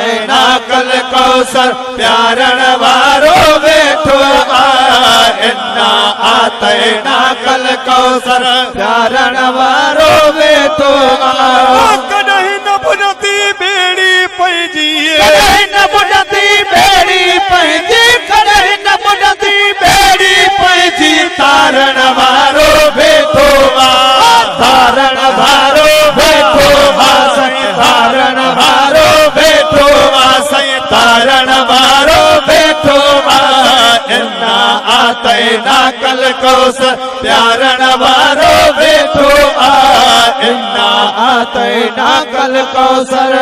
आतैना कल कौसर प्यारण वारो वेठो इन्ना आतैना कल कौसर प्यारण वारो वेठो कॾहिं न बुझंदी बेड़ी पंहिंजी कॾहिं न बुझंदी बेड़ी पंहिंजी कॾहिं न बुझंदी बेड़ी पंहिंजी तारण वारो वेठो तारण वारो वेठो साईं तारण वारो वेठो साईं तारण वारो वेठो इन्ना आतैना कल कौसर प्यारण वारो वेठो इन्ना आतैना कल कौसर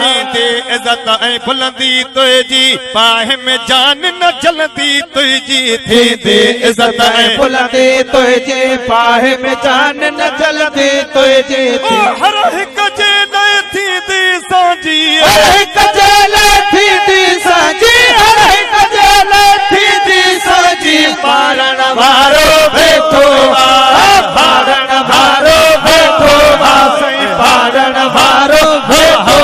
थींदे इज़्ज़त ऐं बुलंदी तुंहिंजी पाहि में जान न जलंदी तुंहिंजी थींदे इज़्ज़त ऐं बुलंदी तुंहिंजे पाहि में जान न जलंदी तुंहिंजी हर हिक जे लाइ थींदी सांझी हर हिक जे लाइ थींदी सांझी हर हिक जे लाइ थींदी सांझी पारण वारो वेठो पारण वारो वेठो साईं पारण वारो वेठो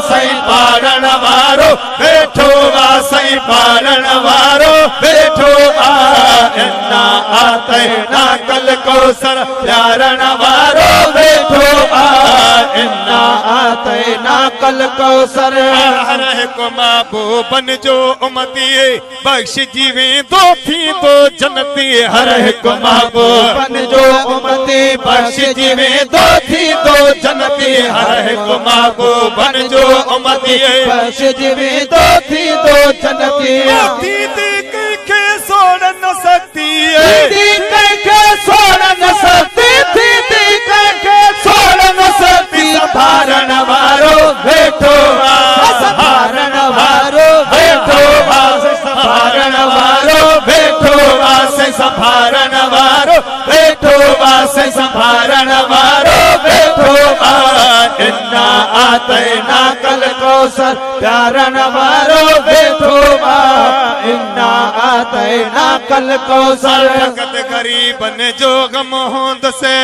साईं पारण वारो वेठो साईं पारण वारो वेठो इन्ना आतैना कल कौसर प्यारण वारो वेठो इन्ना आतैना कल कौसर हर हिक महबूबन जो उमती बख्श जीवेंदो थींदो जन्नती हर हिक महबूबन जो उमती बख्श जीवेंदो थींदो जन्नती हर हिक महबूबन जो उमती बख्श जीवेंदो थींदो जन्नती थींदी कंहिंखे सोड़ न सकती थींदी कंहिंखे सोड़ न सकती थींदी कंहिंखे सोड़ न सकती संभारण वारो वेठो संभारण वारो वेठो संभारण वारो वेठो संभारण वारो वेठो संभारण वारो वेठो इन्ना आतैना कल कौसर प्यारण वारो वेठो इन्ना आतैना कल कौसर फकत गरीबन जो गम होंदसे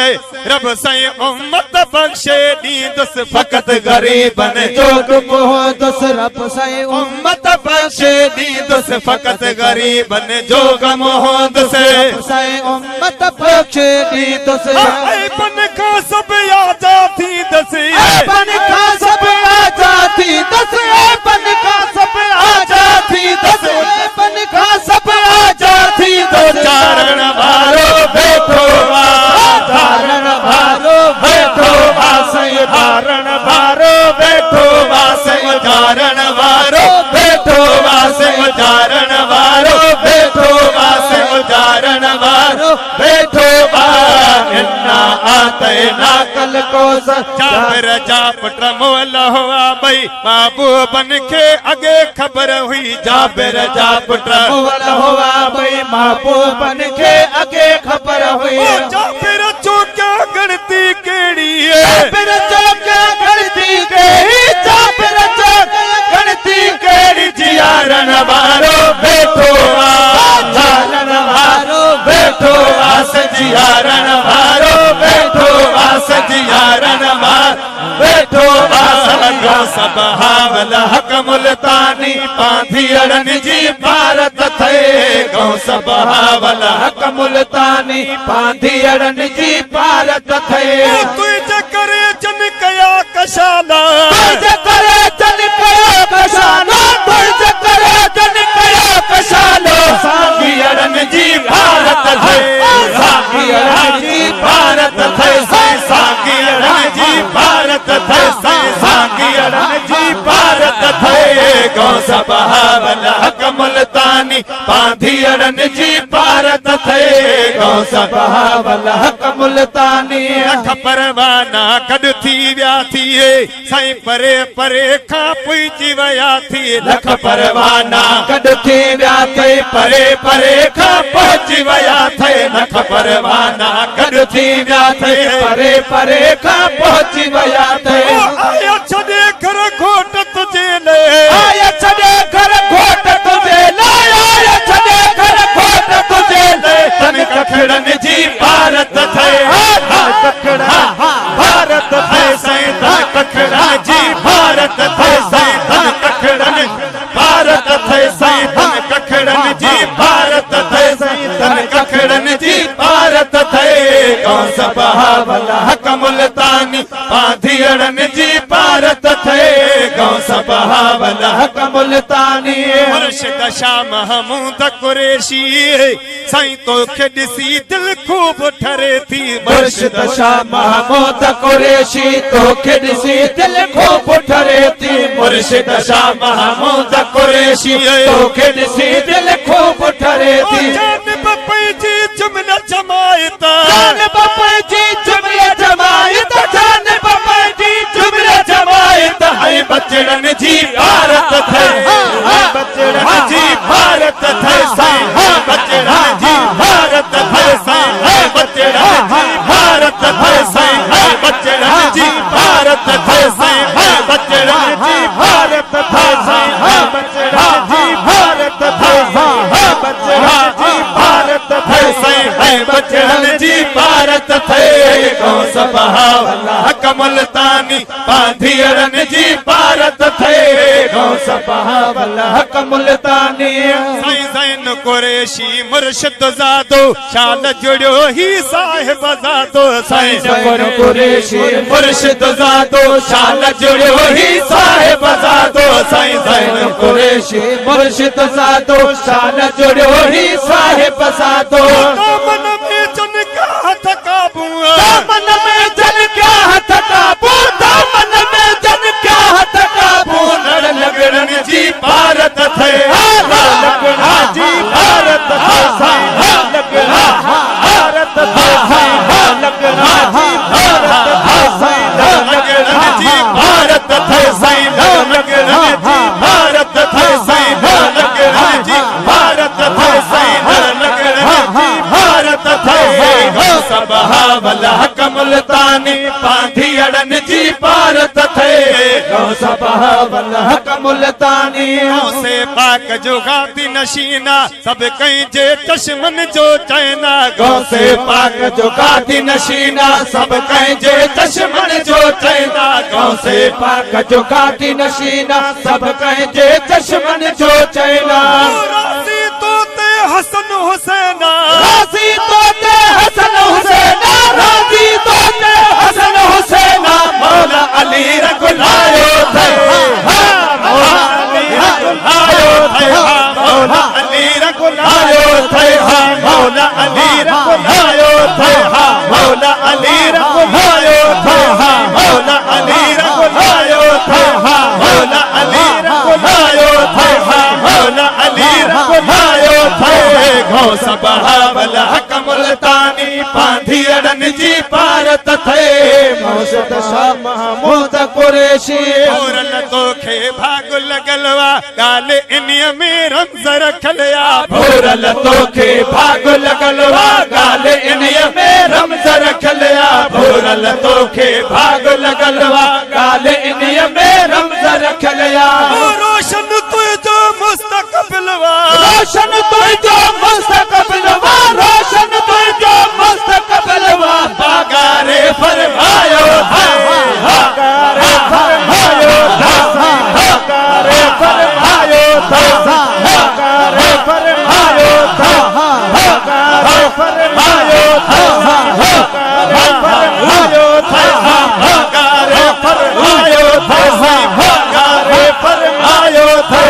रब साईं उम्मत बख्शे ॾींदुसि फकत गरीबन जो गम होंदुसि रब साईं उम्मत बख्शे ॾींदुसि फकत गरीबन जो गम होंदुसि रब साईं उम्मत बख्शे ॾींदुसि ऐबन खां सभु आजा थींदुसि ऐबन खां सभु आजा थींदुसि ऐबन खां सभु आजा थींदुसि ऐबन खां सभु आजा थींदुसि चारण वारो वेठो धारण वारो वेठो साईं धारण वारो वेठो साईं धारण वारो वेठो साईं धारण वारो वेठो साईं धारण वारो वेठो इन्ना आतैना कल कौसर जाबिर जा पुट मोल हुआ भई महबूबन खे अॻे ख़बर हुई जाबिर जा पुट मोल हुआ भई महबूबन खे अॻे ख़बर हुई जाबिर जो क्या गणती कहिड़ी जाबिर जो क्या गणती कहिड़ी जाबिर जो गणती कहिड़ी जियारण वारो वेठो जियारण वारो वेठो जियारण वारो वेठो जियारण वारो वेठो सब हावल हक मुल्तानी पांधियड़न जी भारत थे गौ सब हावल हक मुल्तानी पांधियड़न जी भारत थे तुझे करे जन कया कशाला तुझे करे जन कया कशाला तुझे करे जन कया कशाला सागियड़न जी भारत थे सागियड़न जी भारत थे सागियड़न जी भारत थे सागियड़न जी भारत थे गौ सब हावल हक मुल्तानी पांधियड़न जी भारत थे गौ सब हावल हक मुल्तानी अख परवाना कॾ थी विया थिए साईं परे परे खां पुॼी विया थी लख परवाना कॾ थी विया थे परे परे खां पहुची विया थे लख परवाना कॾ थी विया थे परे परे खां पहुची विया थे आया छॾे घर घोट तुझे लाइ आया छॾे घर घोट तुझे लाइ आया छॾे घर घोट तुझे लाइ तन कखड़न जी भारत थे कखड़ा भारत थे साईं तन कखड़ा जी भारत थे साईं तन कखड़ा भारत थे साईं तन कखड़न जी भारत थे साईं तन कखड़न जी भारत थे कौन सा बहावला हक मुल्तानी पांधियड़न जी भारत थे कौन सा बहावला हक मुल्तानी मुर्शिद शाह महमूद कुरैशी साईं तो खे ॾिसी दिल खूब ठरे थी मुर्शिद शाह महमूद कुरैशी तो खे ॾिसी दिल खूब ठरे थी मुर्शिद शाह महमूद कुरैशी तो खे ॾिसी दिल खूब ठरे थी जान बपई जी जुमला जमायता जान बपई जी जुमला जमायता जान बपई जी जुमला जमायता हाय बचड़न जी भारत थे हाय बचड़न जी भारत थे साईं हाय बचड़न जी भारत थे साईं हाय बचड़न जी भारत थे साईं हाय बचड़न जी भारत थे साईं हाय बचड़न जी भारत थे साईं हाय बचड़न जी भारत थे साईं हाय बचड़न जी भारत थे साईं हाय बचड़न जी भारत थे कौन सा बहावला हक मुल्तानी पांधियड़न जी भारत थे कौन सा बहावला हक मुल्तानी साईं ज़ैन कुरैशी मुर्शिद ज़ादो शान जुड़ियो ही साहिब ज़ादो साईं ज़ैन कुरैशी मुर्शिद ज़ादो शान जुड़ियो ही साहिब ज़ादो साईं ज़ैन कुरैशी मुर्शिद ज़ादो शान जुड़ियो ही साहिब ज़ादो दामन में जन का हथ काबू दामन में जन क्या हथ काबू दामन में जन क्या हथ काबू लड़ लगड़न जी भारत थे लगड़ा जी भारत थे साईं लगड़ा भारत थे साईं लगड़ा जी भारत थे साईं लगड़न जी भारत थे साईं लगड़न जी भारत थे साईं लगड़न जी भारत थे साईं लगड़न जी भारत थे सब बहावला हक मुल्तानी पांधियड़न जी भारत थे सब बहावला हक मुल्तानी से पाक जो गाती नशीना सब कहीं जे चश्मन जो चैना गौ से पाक जो गाती नशीना सब कहीं जे चश्मन जो चैना गौ से पाक जो गाती नशीना सब कहीं जे चश्मन जो चैना राजी तोते हसन हुसैना राजी तोते हसन हुसैना राजी तोते हसन हुसैना मौला अली रघुलायो थे मौला अली रघुलायो थे मौला अली रघुलायो थे मौला अली रघुलायो थे मौला अली रघुलायो थे मौला अली रघुलायो थे मौला अली रघुलायो थे मौला अली रघुलायो थे गौस बहावला हक मुल्तानी पांधियड़न जी भारत थे मुर्शिद शाह महमूद कुरैशी औरन तो खे भाग लगलवा गाल इन्हीं में रमज रखलिया भोरल तो खे भाग लगलवा गाल इन्हीं में रमज रखलिया भोरल तो खे भाग लगलवा गाल इन्हीं में रमज रखलिया रोशन तुझो मुस्तकबिलवा रोशन तुझो मुस्तकबिलवा रोशन तुझो मुस्तकबिलवा बागारे फरमायो है बागारे फरमायो था बागारे फरमायो था बागारे फरमायो था बागारे फरमायो था बागारे फरमायो था बागारे फरमायो था बागारे फरमायो था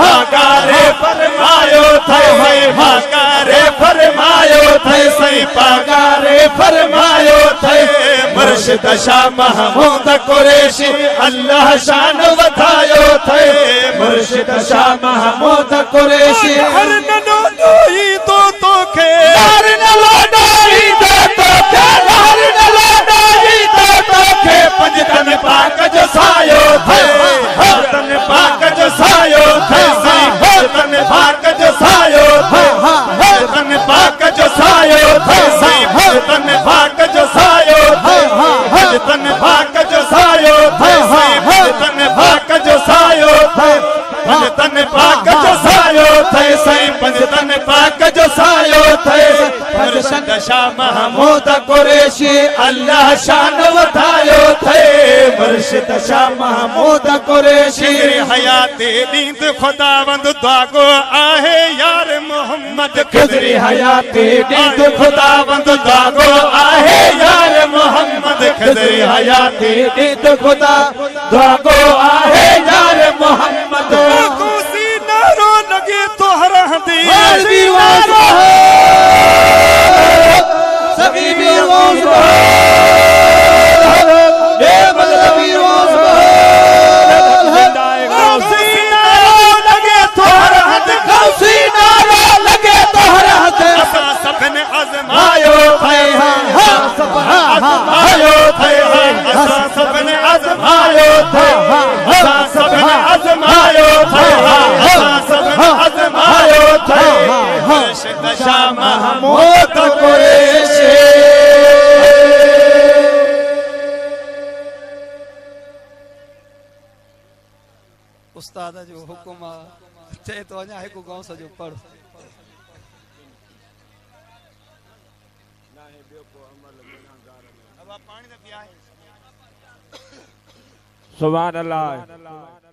बागारे फरमायो था बागारे फरमायो था सही बागारे फरमायो था मुर्शिद शाह महमूद कुरैशी अल्लाह शान वधायो थे मुर्शिद शाह महमूद कुरैशी हर ननो लोई तो खे हर नलो लोई तो खे हर नलो लोई तो खे पंजतन पाक जो सायो थे तन पाक जो सायो थे तन पाक जो सायो थे तन पाक जो सायो थे तन पाक जो सायो थे तन पाक जो सायो थे तन पाक जो सायो थे तन पाक जो सायो थे सही पंजतन पाक जो सायो थे मुर्शिद शाह महमूद कुरैशी अल्लाह शान वधायो थे मुर्शिद शाह महमूद कुरैशी हयाते दीद खुदावंद दुआगो आहे यार मोहम्मद खिदरी हयाते दीद खुदावंद दुआगो आहे यार मोहम्मद खिदरी हयाते दीद खुदा दुआगो आहे यार मोहम्मद कोसी नारो लगे तो हरहदी दीवारो सभी बीरों ले मगरबी रोज गौसी नारो लगे तो हरहद गौसी नारो लगे तो हरहद असा सबने आजमायो थे आजमायो थे असा सबने आजमायो थे असा सबने आजमायो थे असा सबने आजमायो थे मुर्शिद शाह महमूद कुरैशी उस्ताद जो हुकुम चे तो अञा हिकु गांव सजो पढ़ सुभान अल्लाह।